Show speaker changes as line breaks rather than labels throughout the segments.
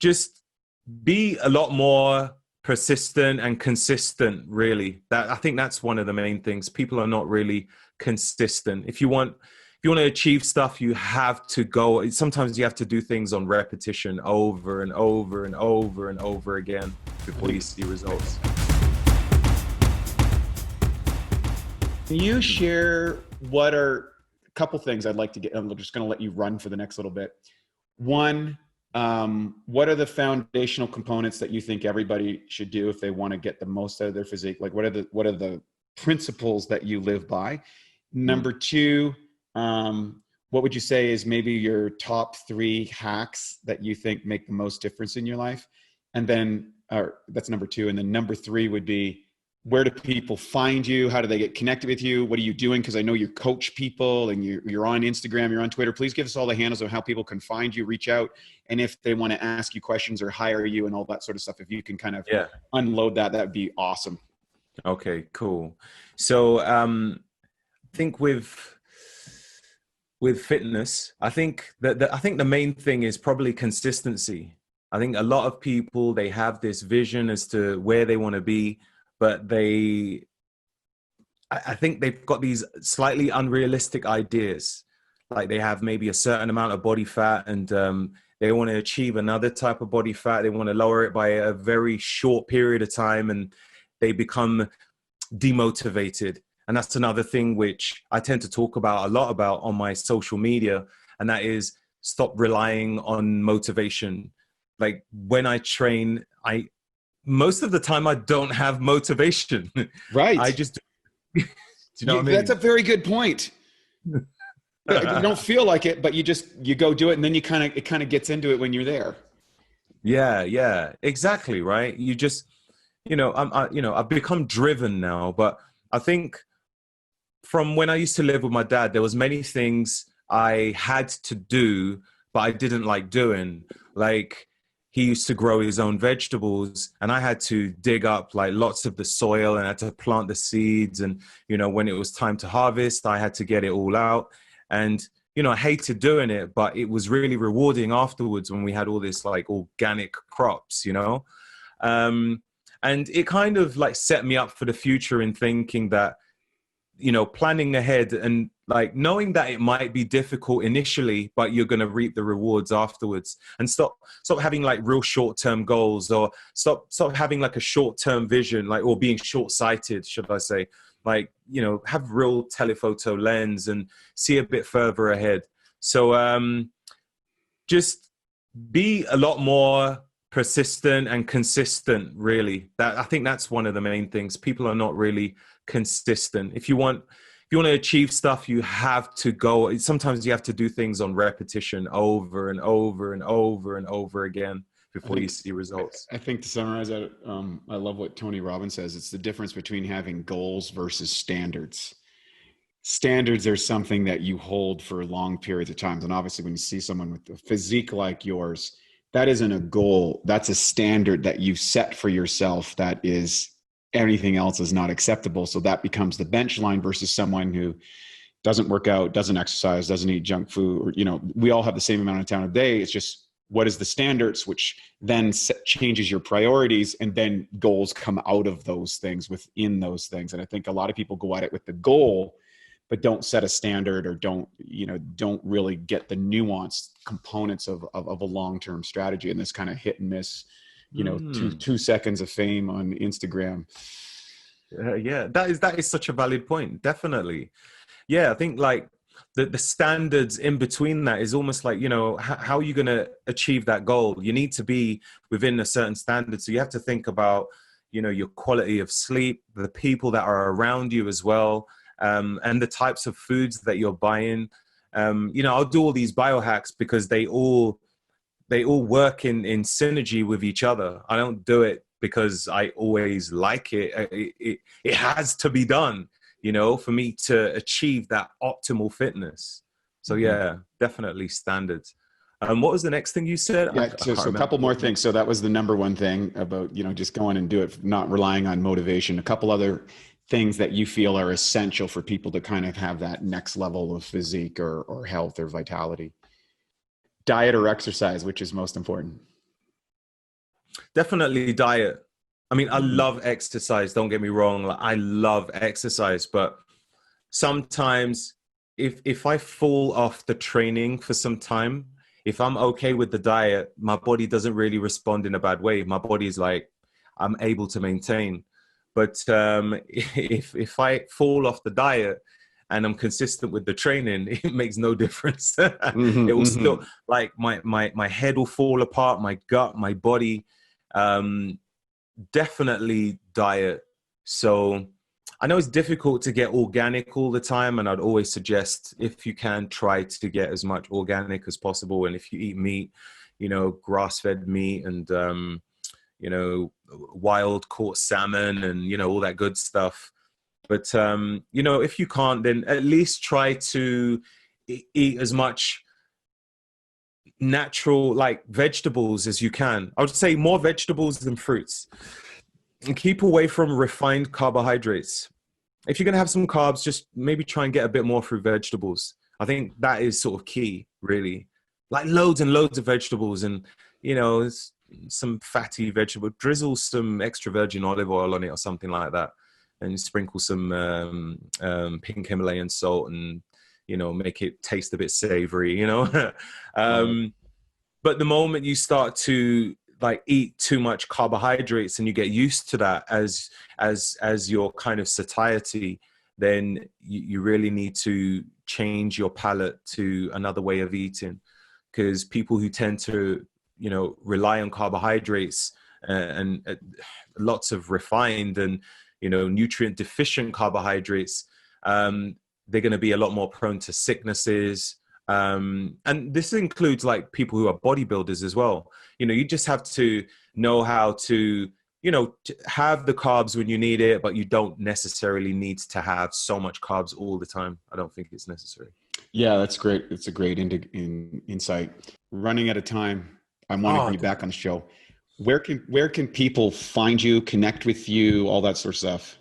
just be a lot more persistent and consistent, really. I think that's one of the main things. People are not really consistent. If you want to achieve stuff, you have to go. Sometimes you have to do things on repetition over and over and over and over again before you see results.
Can you share what are a couple things I'd like to get? I'm just going to let you run for the next little bit. One, what are the foundational components that you think everybody should do if they want to get the most out of their physique? Like what are the principles that you live by? Number two, what would you say is maybe your top 3 hacks that you think make the most difference in your life? And then, that's number 2. And then number 3 would be, where do people find you? How do they get connected with you? What are you doing? Because I know you coach people and you're on Instagram, you're on Twitter. Please give us all the handles on how people can find you, reach out. And if they want to ask you questions or hire you and all that sort of stuff, if you can kind of unload that, that'd be awesome.
Okay, cool. So I think with fitness, I think the main thing is probably consistency. I think a lot of people, they have this vision as to where they want to be, but I think they've got these slightly unrealistic ideas. Like they have maybe a certain amount of body fat and they want to achieve another type of body fat. They want to lower it by a very short period of time and they become demotivated. And that's another thing which I tend to talk about a lot about on my social media. And that is stop relying on motivation. Like when I train, most of the time I don't have motivation.
Right.
I just, do you know what I mean?
That's a very good point. You don't feel like it, but you go do it. And then it kind of gets into it when you're there.
Yeah, exactly. Right. You just, I've become driven now, but I think from when I used to live with my dad, there was many things I had to do, but I didn't like doing. Like, he used to grow his own vegetables and I had to dig up like lots of the soil and I had to plant the seeds. And, when it was time to harvest, I had to get it all out. And, I hated doing it, but it was really rewarding afterwards when we had all this like organic crops, and it kind of like set me up for the future in thinking that, planning ahead and like knowing that it might be difficult initially, but you're going to reap the rewards afterwards. And stop having like real short-term goals, or stop having like a short-term vision, like, or being short-sighted, should I say, like, have real telephoto lens and see a bit further ahead. So just be a lot more persistent and consistent, really. I think that's one of the main things. People are not really consistent. If you want to achieve stuff, you have to go. Sometimes you have to do things on repetition over and over and over and over again before you see results.
I think to summarize that, I love what Tony Robbins says. It's the difference between having goals versus standards. Standards are something that you hold for long periods of time. And obviously when you see someone with a physique like yours, that isn't a goal. That's a standard that you've set for yourself. That is, anything else is not acceptable. So that becomes the bench line versus someone who doesn't work out, doesn't exercise, doesn't eat junk food, or, we all have the same amount of time a day. It's just, what is the standards, which then changes your priorities, and then goals come out of those things, within those things. And I think a lot of people go at it with the goal, but don't set a standard, or don't really get the nuanced components of a long-term strategy. And this kind of hit and miss, 2 seconds of fame on Instagram.
Yeah, that is such a valid point. Definitely. Yeah, I think like the standards in between that is almost like, how are you going to achieve that goal? You need to be within a certain standard. So you have to think about, your quality of sleep, the people that are around you as well, and the types of foods that you're buying. I'll do all these biohacks because they all work in synergy with each other. I don't do it because I always like it. It has to be done, for me to achieve that optimal fitness. So yeah, definitely standards. What was the next thing you said?
Yeah, so a couple more things. So that was the number one thing about, just going and do it, not relying on motivation. A couple other things that you feel are essential for people to kind of have that next level of physique or health or vitality. Diet or exercise, which is most important?
Definitely diet. I mean, I love exercise. Don't get me wrong. Like, I love exercise, but sometimes if I fall off the training for some time, if I'm okay with the diet, my body doesn't really respond in a bad way. My body is like, I'm able to maintain. But if I fall off the diet and I'm consistent with the training, it makes no difference. It will still, like, my head will fall apart, my gut, my body. Definitely diet. So I know it's difficult to get organic all the time, and I'd always suggest, if you can, try to get as much organic as possible. And if you eat meat, you know, grass-fed meat and you know, wild caught salmon and, you know, all that good stuff. But you know, if you can't, then at least try to eat as much natural, like, vegetables as you can. I would say more vegetables than fruits, and keep away from refined carbohydrates. If you're going to have some carbs, just maybe try and get a bit more through vegetables. I think that is sort of key, really. Like, loads and loads of vegetables, and, you know, some fatty vegetable, drizzle some extra virgin olive oil on it or something like that, and sprinkle some pink Himalayan salt, and, you know, make it taste a bit savory, you know. But the moment you start to, like, eat too much carbohydrates and you get used to that as your kind of satiety, then you really need to change your palate to another way of eating. Because people who tend to, you know, rely on carbohydrates and lots of refined and, you know, nutrient deficient carbohydrates, they're going to be a lot more prone to sicknesses. And this includes, like, people who are bodybuilders as well. You know, you just have to know how to, you know, have the carbs when you need it, but you don't necessarily need to have so much carbs all the time. I don't think it's necessary.
Yeah, that's great. It's a great insight. Running out of time. I want to bring you back on the show. Where can people find you, connect with you, all that sort of stuff?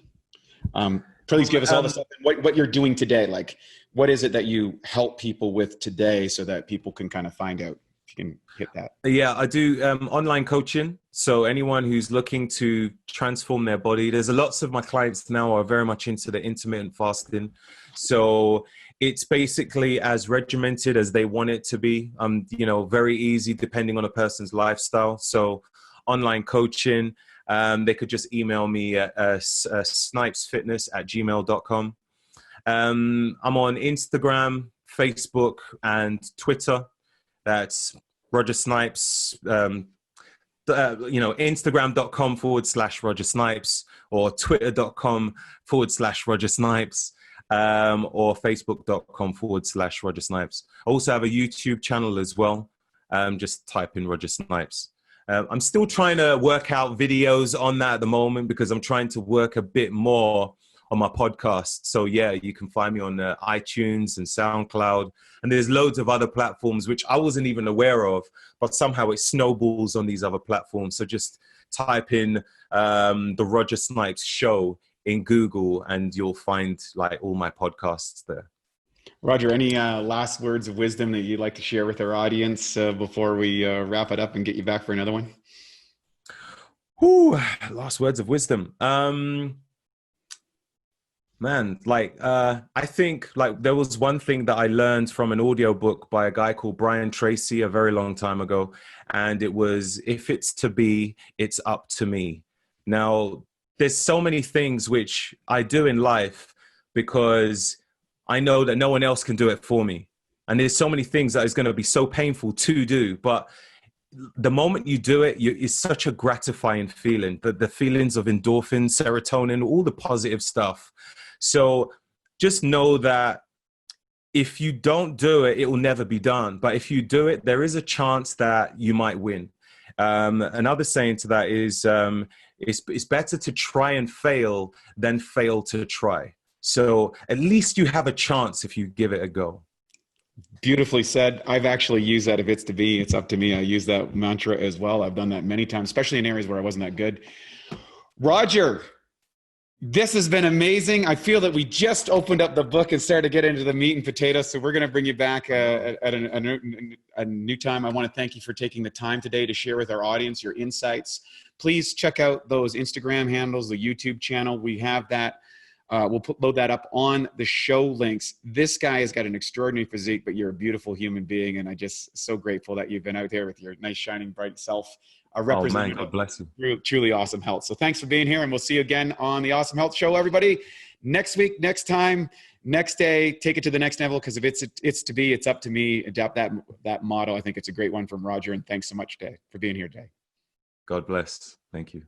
Please give us all the stuff, what you're doing today. Like, what is it that you help people with today so that people can kind of find out, if you can hit that? Yeah,
I do online coaching. So anyone who's looking to transform their body, there's lots of my clients now are very much into the intermittent fasting. So it's basically as regimented as they want it to be. You know, very easy depending on a person's lifestyle. So online coaching, they could just email me at snipesfitness@gmail.com. I'm on Instagram, Facebook, and Twitter. That's Roger Snipes. You know, Instagram.com/Roger Snipes, or Twitter.com/Roger Snipes, or Facebook.com/Roger Snipes. I also have a YouTube channel as well. Just type in Roger Snipes. I'm still trying to work out videos on that at the moment, because I'm trying to work a bit more on my podcast. So yeah, you can find me on iTunes and SoundCloud, and there's loads of other platforms which I wasn't even aware of, but somehow it snowballs on these other platforms. So just type in the Roger Snipes Show in Google, and you'll find, like, all my podcasts there.
Roger, any last words of wisdom that you'd like to share with our audience before we wrap it up and get you back for another one?
Last words of wisdom. Man, like, I think, like, there was one thing that I learned from an audiobook by a guy called Brian Tracy a very long time ago. And it was, if it's to be, it's up to me. Now, there's so many things which I do in life because I know that no one else can do it for me. And there's so many things that is going to be so painful to do. But the moment you do it, it's such a gratifying feeling. The feelings of endorphins, serotonin, all the positive stuff. So just know that if you don't do it, it will never be done. But if you do it, there is a chance that you might win. Another saying to that is, it's better to try and fail than fail to try. So at least you have a chance if you give it a go.
Beautifully said. I've actually used that. If it's to be, it's up to me. I use that mantra as well. I've done that many times, especially in areas where I wasn't that good. Roger, This has been amazing. I feel that we just opened up the book and started to get into the meat and potatoes. So we're going to bring you back at a new time. I want to thank you for taking the time today to share with our audience your insights. Please check out those Instagram handles, the YouTube channel. We have that. We'll load that up on the show links. This guy has got an extraordinary physique, but you're a beautiful human being. And I'm just so grateful that you've been out there with your nice, shining, bright self.
Oh man, God bless you.
Truly awesome health. So thanks for being here, and we'll see you again on the Awesome Health Show, everybody. Next week, next time, next day, take it to the next level, because if it's to be, it's up to me. Adopt that motto. I think it's a great one from Roger, and thanks so much, Dave, for being here today.
God bless. Thank you.